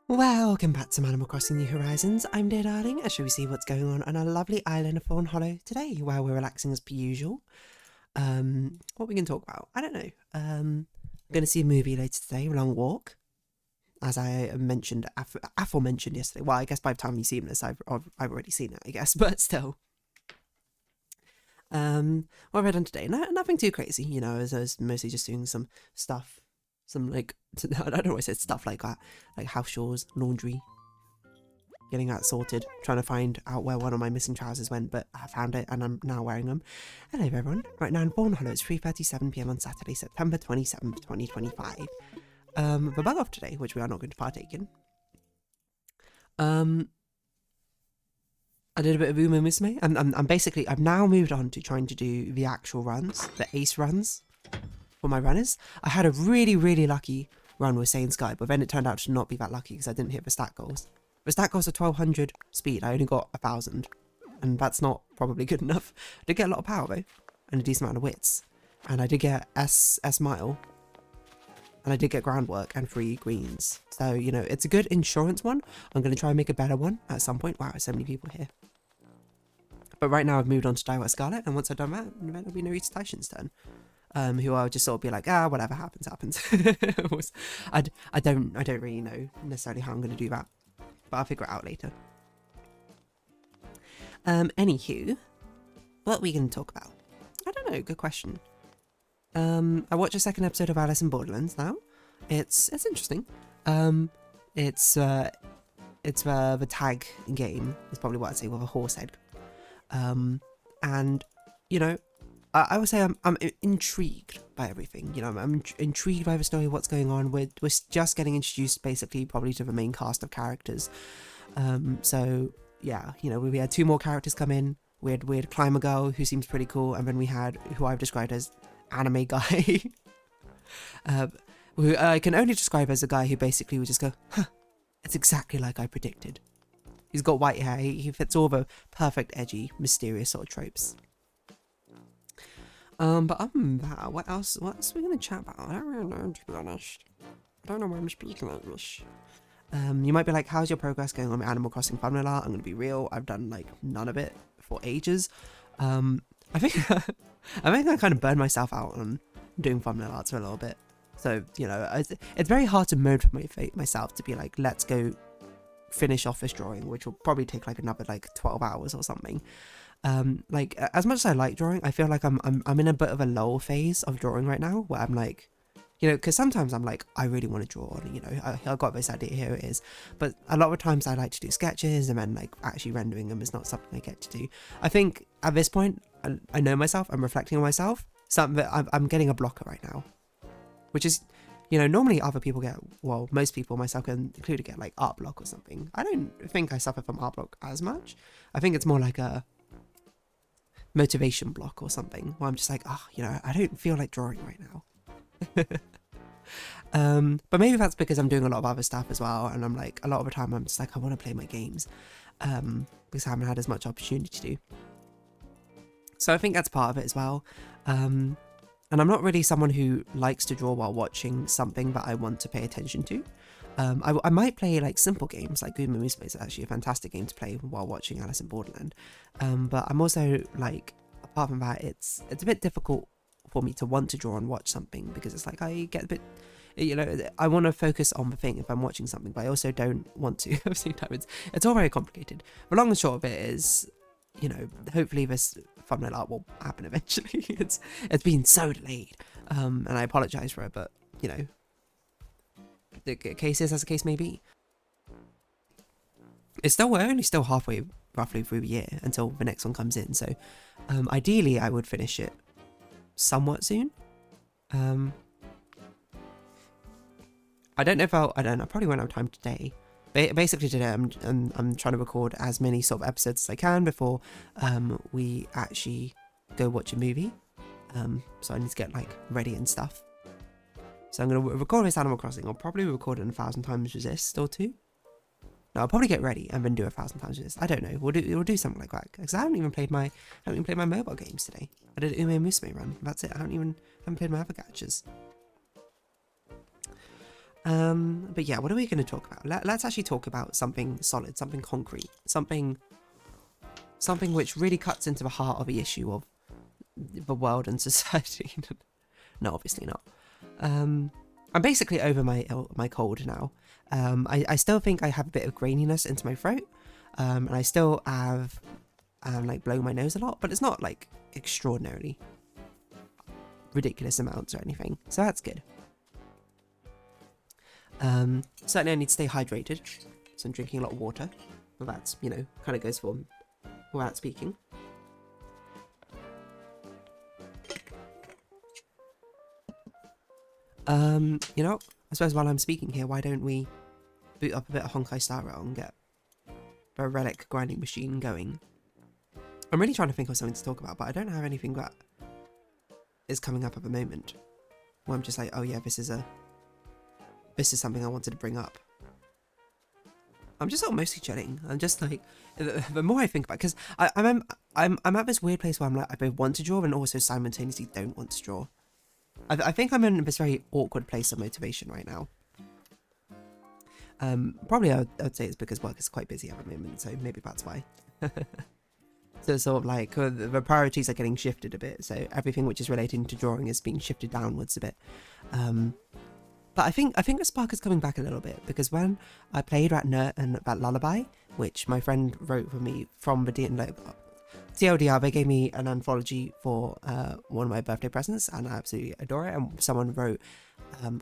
Welcome back to Animal Crossing New Horizons. I'm ddoouubbllee, and shall we see what's going on our lovely island of Fawnhallow today, where we're relaxing as per usual. What we can talk about? I don't know. I'm going to see a movie later today, a long walk, as I mentioned, aforementioned yesterday. Well, I guess by the time you've seen this, I've already seen it, I guess, but still. What have I done today? Nothing too crazy, you know, as I was mostly just doing some stuff. Some, like, I don't know why I said stuff like that, like house chores, laundry, getting that sorted, trying to find out where one of my missing trousers went, but I found it and I'm now wearing them. Hello everyone, right now in Fawnhallow, it's 3:37 PM on Saturday, September 27th, 2025. The bug off today, which we are not going to partake in. I did a bit of Uma Musume, and I've now moved on to trying to do the actual runs, the ace runs for my runners. I had a really lucky run with Sane Sky, but then it turned out to not be that lucky because I didn't hit the stat goals. The stat goals are 1200 speed, I only got 1000, and that's not probably good enough. I did get a lot of power though, and a decent amount of wits, and I did get S mile, and I did get groundwork and 3 greens. So, you know, it's a good insurance one. I'm going to try and make a better one at some point. Wow, so many people here. But right now I've moved on to Direct Scarlet, and once I've done that, then it'll be Narita Taishin's turn. Who I'll just sort of be like, whatever happens, happens. I don't really know necessarily how I'm going to do that, but I'll figure it out later. Anywho, what are we going to talk about? I don't know, good question. I watched a second episode of Alice in Borderlands now. It's interesting. It's the tag game is probably what I'd say with a horse head. And, you know, I would say I'm intrigued by everything. You know, I'm intrigued by the story, what's going on. We're just getting introduced basically probably to the main cast of characters. So yeah, you know, we had 2 more characters come in. We had Climber Girl, who seems pretty cool, and then we had who I've described as anime guy. Who I can only describe as a guy who basically would just go, huh, it's exactly like I predicted. He's got white hair, he fits all the perfect, edgy, mysterious sort of tropes. But other than that, what else are we going to chat about? I don't really know, to be honest. I don't know why I'm speaking English. You might be like, how's your progress going on with Animal Crossing Thumbnail art? I'm going to be real, I've done, like, none of it for ages. I think I kind of burned myself out on doing thumbnail arts for a little bit. So, you know, it's very hard to motivate myself to be like, let's go finish off this drawing, which will probably take like another like 12 hours or something. Like, as much as I like drawing, I feel like I'm in a bit of a lull phase of drawing right now, where I'm like, you know, because sometimes I'm like, I really want to draw, and you know, I got this idea, here it is. But a lot of times I like to do sketches, and then like actually rendering them is not something I get to do. I think at this point, I know myself, I'm reflecting on myself, something that I'm getting a blocker right now, which is, you know, normally other people get, well, most people, myself included, get like art block or something. I don't think I suffer from art block as much. I think it's more like a motivation block or something, where I'm just like, you know, I don't feel like drawing right now. But maybe that's because I'm doing a lot of other stuff as well, and I'm like, a lot of the time I'm just like, I want to play my games, because I haven't had as much opportunity to do. So I think that's part of it as well. And I'm not really someone who likes to draw while watching something that I want to pay attention to. I might play like simple games, like Uma Musume is actually a fantastic game to play while watching Alice in Borderland. But I'm also like, apart from that, it's a bit difficult for me to want to draw and watch something, because it's like I get a bit, you know, I want to focus on the thing if I'm watching something, but I also don't want to. At the same time, it's all very complicated. The long and short of it is, you know, hopefully this thumbnail art will happen eventually. It's been so delayed, and I apologize for it, but you know, the case is as the case may be. We're only still halfway roughly through the year until the next one comes in, so ideally I would finish it somewhat soon. I don't know if I probably won't have time today. Basically today I'm trying to record as many sort of episodes as I can before we actually go watch a movie. So I need to get like ready and stuff. So I'm going to record this Animal Crossing. I'll probably record it 1,000 times Resist or 2. No, I'll probably get ready and then do 1,000 times Resist. I don't know. We'll do something like that, because I haven't even played my mobile games today. I did Uma Musume run. That's it. I haven't played my other gadgets. But yeah, what are we going to talk about? Let's actually talk about something solid, something concrete, something which really cuts into the heart of the issue of the world and society. No, obviously not. I'm basically over my cold now. I still think I have a bit of graininess into my throat, and I still have like blowing my nose a lot, but it's not like extraordinarily ridiculous amounts or anything, so that's good. Certainly I need to stay hydrated, so I'm drinking a lot of water. Well, that's, you know, kind of goes for without speaking. You know, I suppose while I'm speaking here, why don't we boot up a bit of Honkai Star Rail and get a relic grinding machine going. I'm really trying to think of something to talk about, but I don't have anything that is coming up at the moment where I'm just like, oh yeah, this is something I wanted to bring up. I'm just sort of mostly chilling. I'm just like, the more I think about it, because I'm at this weird place where I'm like, I both want to draw and also simultaneously don't want to draw. I think I'm in this very awkward place of motivation right now. Probably I would say it's because work is quite busy at the moment, so maybe that's why. So it's sort of like the priorities are getting shifted a bit, so everything which is relating to drawing is being shifted downwards a bit. But I think the spark is coming back a little bit, because when I played that Lullaby, which my friend wrote for me from the TLDR, they gave me an anthology for one of my birthday presents, and I absolutely adore it. And someone wrote,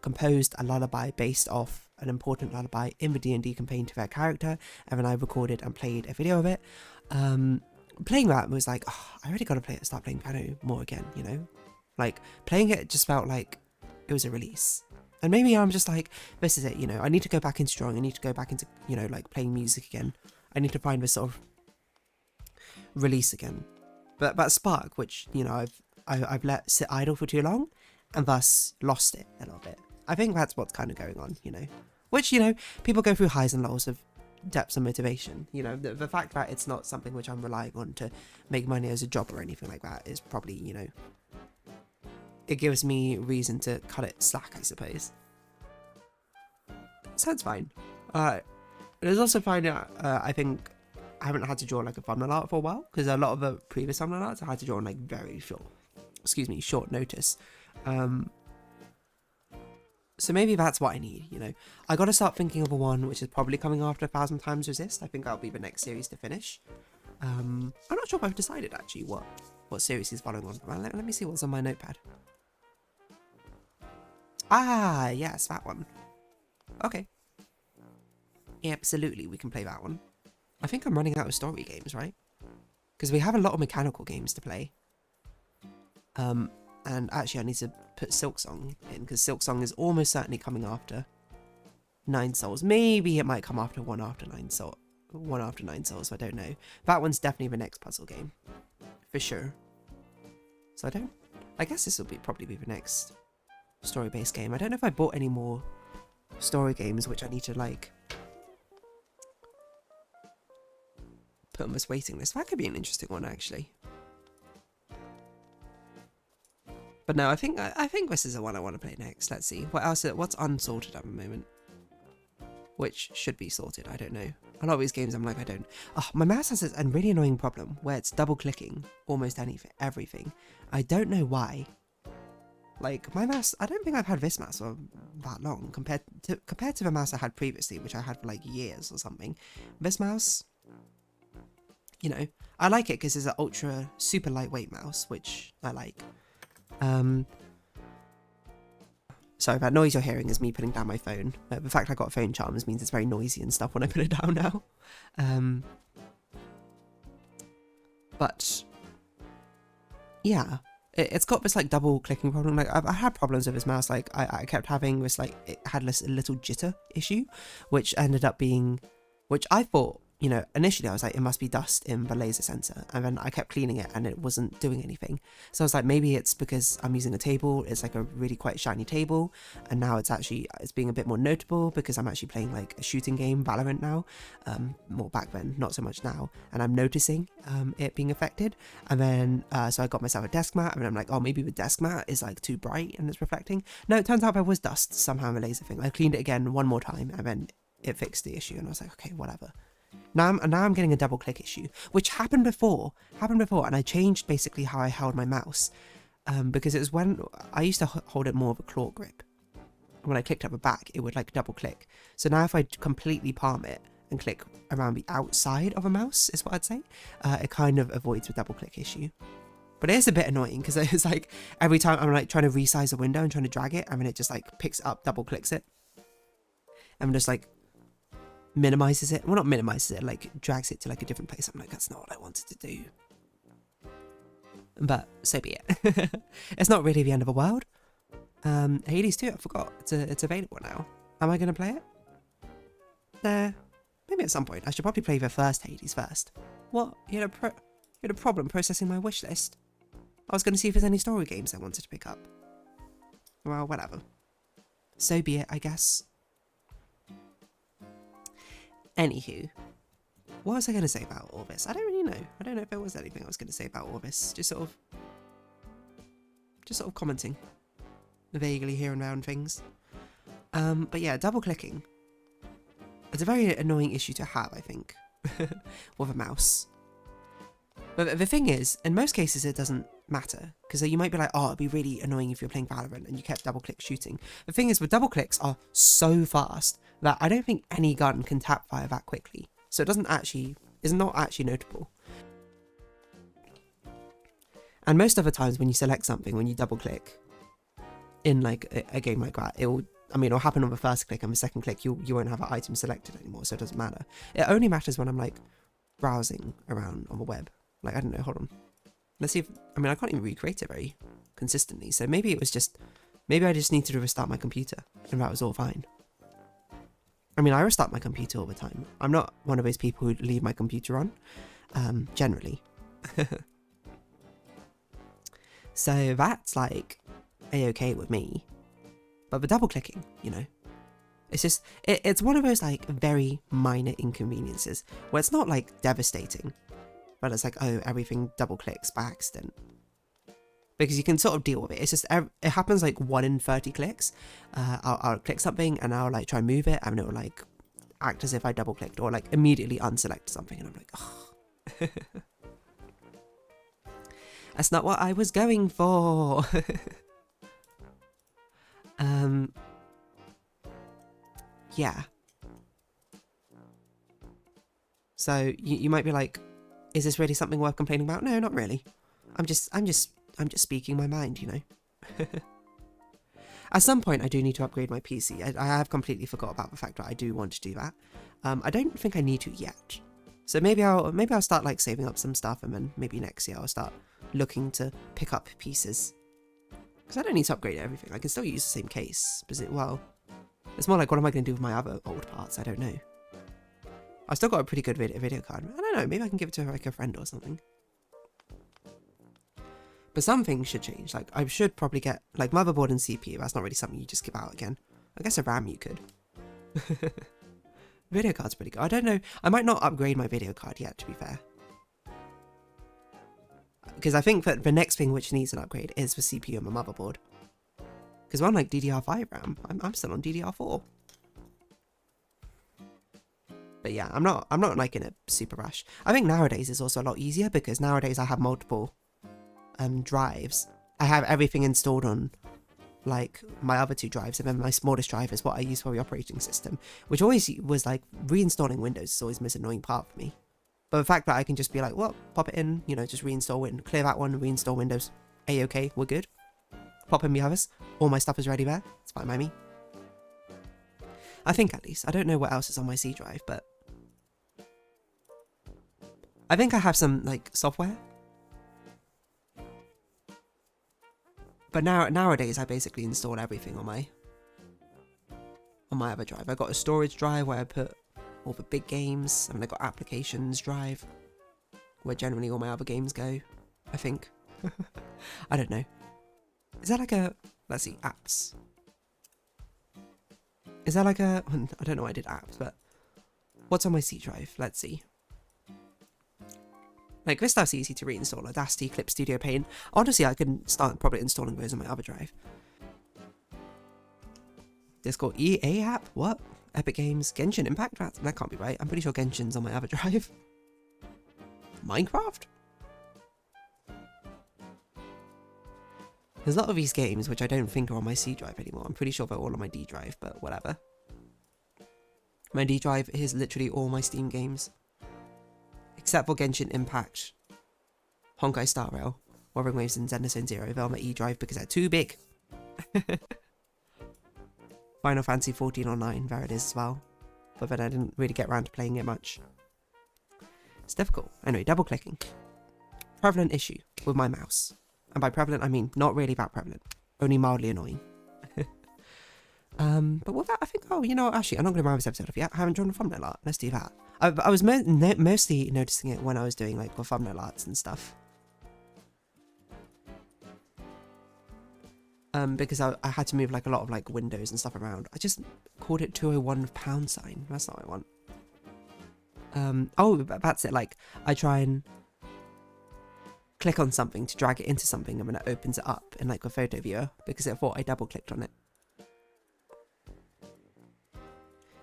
composed a lullaby based off an important lullaby in the D&D campaign to their character, and then I recorded and played a video of it. Playing that was like, oh, I really got to start playing piano more again, you know? Like, playing it just felt like it was a release. And maybe I'm just like, this is it, you know, I need to go back into drawing, I need to go back into, you know, like playing music again. I need to find this sort of release again. But that spark, which, you know, I've let sit idle for too long, and thus lost it a little bit. I think that's what's kind of going on, you know. Which, you know, people go through highs and lows of depths of motivation. You know, the fact that it's not something which I'm relying on to make money as a job or anything like that is probably, you know, it gives me reason to cut it slack, I suppose. Sounds fine. It's also fine that I think I haven't had to draw like a thumbnail art for a while, because a lot of the previous thumbnail arts I had to draw on like very short notice. So maybe that's what I need, you know. I gotta start thinking of a one which is probably coming after 1,000 Times Resist. I think that'll be the next series to finish. I'm not sure if I've decided actually what series is following on. Let me see what's on my notepad. Ah, yes, that one. Okay. Yeah, absolutely, we can play that one. I think I'm running out of story games, right? Because we have a lot of mechanical games to play. And actually I need to put Silksong in, because Silksong is almost certainly coming after 9 Souls. Maybe it might come after one after 9 Souls, I don't know. That one's definitely the next puzzle game. For sure. So I guess this will probably be the next story-based game. I don't know if I bought any more story games which I need to like put on this waiting list. That could be an interesting one actually. But no, I think this is the one I want to play next. Let's see. What else? What's unsorted at the moment? Which should be sorted, I don't know. A lot of these games I'm like, I don't. Oh, my mouse has a really annoying problem where it's double clicking almost everything. I don't know why. Like, my mouse, I don't think I've had this mouse for that long compared to the mouse I had previously, which I had for like years or something. This mouse, you know, I like it because it's an ultra super lightweight mouse, which I like. Sorry, that noise you're hearing is me putting down my phone. The fact I got phone charms means it's very noisy and stuff when I put it down now. But yeah, it's got this like double clicking problem. Like I had problems with this mouse. Like I kept having this like, it had this little jitter issue, which ended up being, which I thought you know, initially I was like, it must be dust in the laser sensor, and then I kept cleaning it and it wasn't doing anything. So I was like, maybe it's because I'm using a table, it's like a really quite shiny table, and now it's being a bit more notable because I'm actually playing like a shooting game, Valorant now, more back then, not so much now, and I'm noticing it being affected. And then so I got myself a desk mat, and I'm like, oh, maybe the desk mat is like too bright and it's reflecting. No, it turns out there was dust somehow in the laser thing. I cleaned it again one more time, and then it fixed the issue, and I was like, okay, whatever. Now I'm getting a double click issue, which happened before, and I changed basically how I held my mouse, because it was when I used to hold it more of a claw grip. When I clicked at the back, it would like double click. So now if I completely palm it and click around the outside of a mouse, is what I'd say, it kind of avoids the double click issue. But it is a bit annoying because it's like every time I'm like trying to resize the window and trying to drag it, and then it just like picks it up, double clicks it, and just like minimizes it. Well, not minimizes it, like drags it to like a different place. I'm like, that's not what I wanted to do. But so be it. It's not really the end of the world. Hades 2, I forgot. It's available now. Am I going to play it? Nah. Maybe at some point. I should probably play the first Hades first. What? You had a problem processing my wish list? I was going to see if there's any story games I wanted to pick up. Well, whatever. So be it, I guess. Anywho, what was I going to say about all this? I don't really know. I don't know if there was anything I was going to say about all this. Just sort of commenting vaguely here and there on things. But yeah, double clicking. It's a very annoying issue to have, I think, with a mouse. But the thing is, in most cases, it doesn't matter, because you might be like, oh, it'd be really annoying if you're playing Valorant and you kept double click shooting. The thing is, the double clicks are so fast that I don't think any gun can tap fire that quickly. So it's not actually notable. And most of the times when you select something, when you double click in like a game like that, it'll happen on the first click, and the second click you won't have an item selected anymore, so it doesn't matter. It only matters when I'm like browsing around on the web. Like, I don't know, hold on. Let's see if, I can't even recreate it very consistently, so maybe I just needed to restart my computer, and that was all fine. I restart my computer all the time. I'm not one of those people who leave my computer on, generally. So that's like a-okay with me. But the double clicking, you know, it's just, it's one of those like very minor inconveniences where it's not like devastating, but it's like, oh, everything double clicks by accident. Because you can sort of deal with it. It's just, it happens like 1 in 30 clicks. I'll click something and I'll like try and move it, and it'll like act as if I double clicked, or like immediately unselect something, and I'm like, oh. That's not what I was going for. Yeah. So you might be like, is this really something worth complaining about? No, not really. I'm just speaking my mind, you know. At some point, I do need to upgrade my PC. I have completely forgot about the fact that I do want to do that. I don't think I need to yet. So maybe I'll start like saving up some stuff, and then maybe next year I'll start looking to pick up pieces. Because I don't need to upgrade everything. I can still use the same case. But it's more like, what am I going to do with my other old parts? I don't know. I've still got a pretty good video card. I don't know, maybe I can give it to like a friend or something. But some things should change. Like, I should probably get like motherboard and CPU. That's not really something you just give out again. I guess a RAM you could. Video card's pretty good. I don't know. I might not upgrade my video card yet, to be fair. Because I think that the next thing which needs an upgrade is the CPU and my motherboard. Because we're on like DDR5 RAM. I'm still on DDR4. But yeah, I'm not like in a super rush. I think nowadays is also a lot easier, because nowadays I have multiple drives. I have everything installed on like my other 2 drives, and then my smallest drive is what I use for the operating system, which always was like reinstalling Windows is always the most annoying part for me. But the fact that I can just be like, well, pop it in, you know, just reinstall it and clear that one, reinstall Windows. A-okay, we're good. Pop in the others. All my stuff is ready there. It's fine by me. I think, at least. I don't know what else is on my C drive, but I think I have some like software. But nowadays I basically install everything on my other drive. I got a storage drive where I put all the big games. And then I got applications drive, where generally all my other games go, I think. I don't know. Is that like a, let's see, apps. Is that like a, I don't know why I did apps, but what's on my C drive? Let's see. Like, this stuff's easy to reinstall. Audacity, Clip Studio Paint. Honestly, I can start probably installing those on my other drive. Discord EA app? What? Epic Games? Genshin Impact? That can't be right. I'm pretty sure Genshin's on my other drive. Minecraft? There's a lot of these games which I don't think are on my C drive anymore. I'm pretty sure they're all on my D drive, but whatever. My D drive is literally all my Steam games. Except for Genshin Impact, Honkai Star Rail, Wuthering Waves and Zenderzone Zero. They're on my E drive because they're too big. Final Fantasy 14 Online, there it is as well. But then I didn't really get around to playing it much. It's difficult. Anyway, double clicking. Prevalent issue with my mouse. And by prevalent, I mean not really that prevalent. Only mildly annoying. But with that, I think, oh, you know what, actually, I'm not going to wrap this episode off yet. I haven't drawn a thumbnail art. Let's do that. I was mostly noticing it when I was doing, like, the thumbnail arts and stuff. Because I had to move, like, a lot of, like, windows and stuff around. I just called it 201 pound sign. That's not what I want. Oh, that's it. Like, I try and click on something to drag it into something, and then it opens it up in, like, a photo viewer because it thought I double-clicked on it.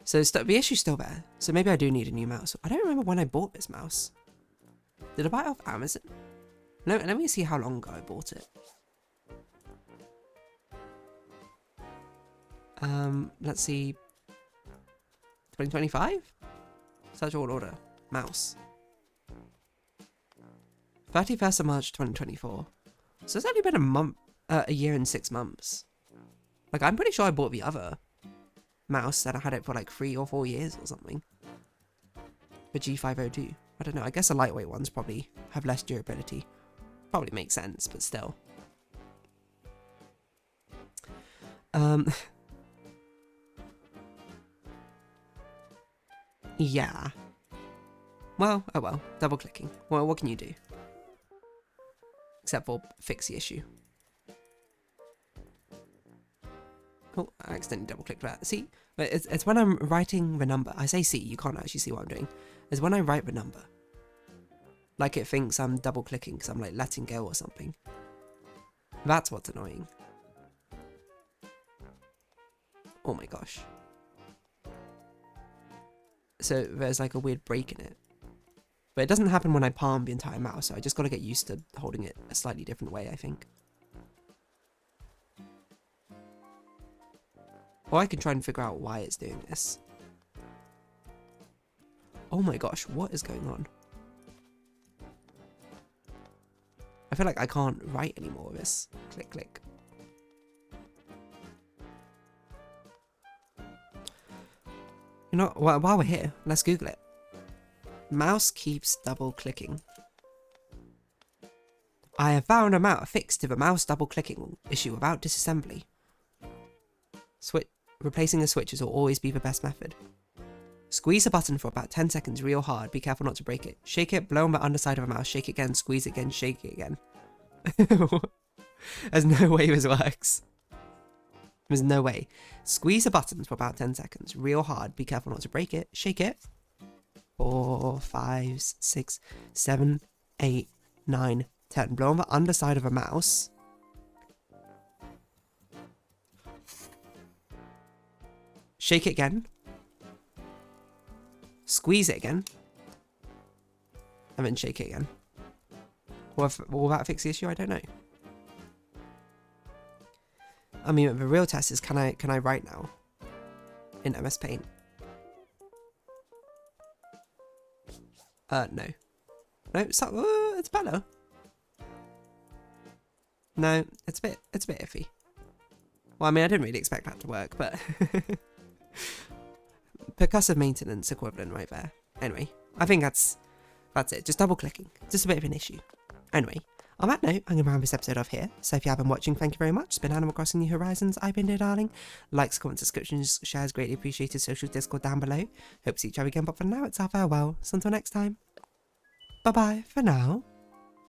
So the issue's still there. So maybe I do need a new mouse. I don't remember when I bought this mouse. Did I buy it off Amazon? No, let me see how long ago I bought it. Let's see. 2025? Search all order. Mouse. 31st of March 2024. So it's only been a year and 6 months. Like, I'm pretty sure I bought the other mouse and I had it for like 3 or 4 years or something. The G502. I don't know, I guess the lightweight ones probably have less durability. Probably makes sense, but still. Yeah. Well, oh well, double clicking. Well, what can you do? Except for fix the issue. Oh, I accidentally double clicked that. See, it's when I'm writing the number. I say see, you can't actually see what I'm doing. It's when I write the number. Like it thinks I'm double clicking because I'm like letting go or something. That's what's annoying. Oh my gosh. So there's like a weird break in it. But it doesn't happen when I palm the entire mouse, so I just gotta get used to holding it a slightly different way, I think. Or I can try and figure out why it's doing this. Oh my gosh, what is going on? I feel like I can't write anymore with this. Click, click. You know, while we're here, let's Google it. Mouse keeps double clicking. I have found a fix to the mouse double clicking issue without disassembly. Replacing the switches will always be the best method. Squeeze a button for about 10 seconds real hard. Be careful not to break it. Shake it, blow on the underside of a mouse, shake it again, squeeze it again, shake it again. There's no way this works. There's no way. Squeeze a button for about 10 seconds real hard. Be careful not to break it. Shake it. 4, 5, 6, 7, 8, 9, 10. Blow on the underside of a mouse. Shake it again. Squeeze it again. And then shake it again. Will that fix the issue? I don't know. I mean, the real test is can I write now in MS Paint? No. No, it's better. No, it's a bit iffy. Well, I mean, I didn't really expect that to work, but percussive maintenance equivalent right there. Anyway, I think that's it. Just double clicking. Just a bit of an issue. Anyway, On that note, I'm going to round this episode off here. So if you have been watching, thank you very much. It's been Animal Crossing New Horizons. I've been darling. Likes, comments, subscriptions, shares, greatly appreciated. Social Discord down below. Hope to see each other again, but for now, it's our farewell. So until next time, bye-bye for now.